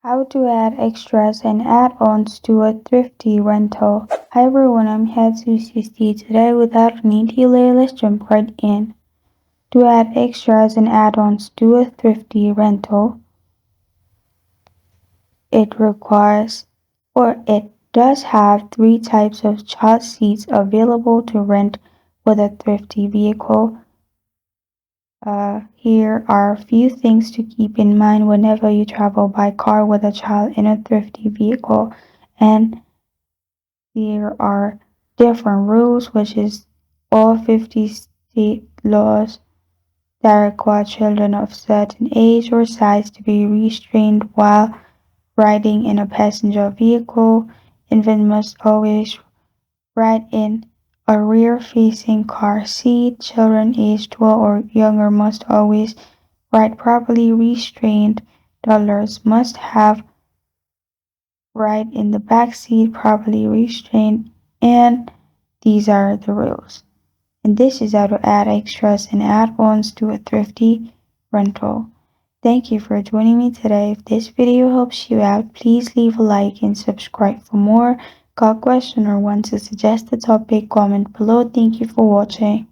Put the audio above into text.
How to add extras and add-ons to a thrifty rental. Hi everyone, I'm Head260. Today without any delay, let's jump right in. To add extras and add-ons to a thrifty rental, it does have three types of child seats available to rent with a thrifty vehicle. Here are a few things to keep in mind whenever you travel by car with a child in a thrifty vehicle. And there are different rules, which is all 50 state laws that require children of certain age or size to be restrained while riding in a passenger vehicle. Infants must always ride in a rear-facing car seat. Children aged 12 or younger must always ride properly restrained. Toddlers must have ride in the back seat properly restrained, and these are the rules. And this is how to add extras and add-ons to a thrifty rental. Thank you for joining me today. If this video helps you out, please leave a like and subscribe for more. Got a question or want to suggest a topic, comment below. Thank you for watching.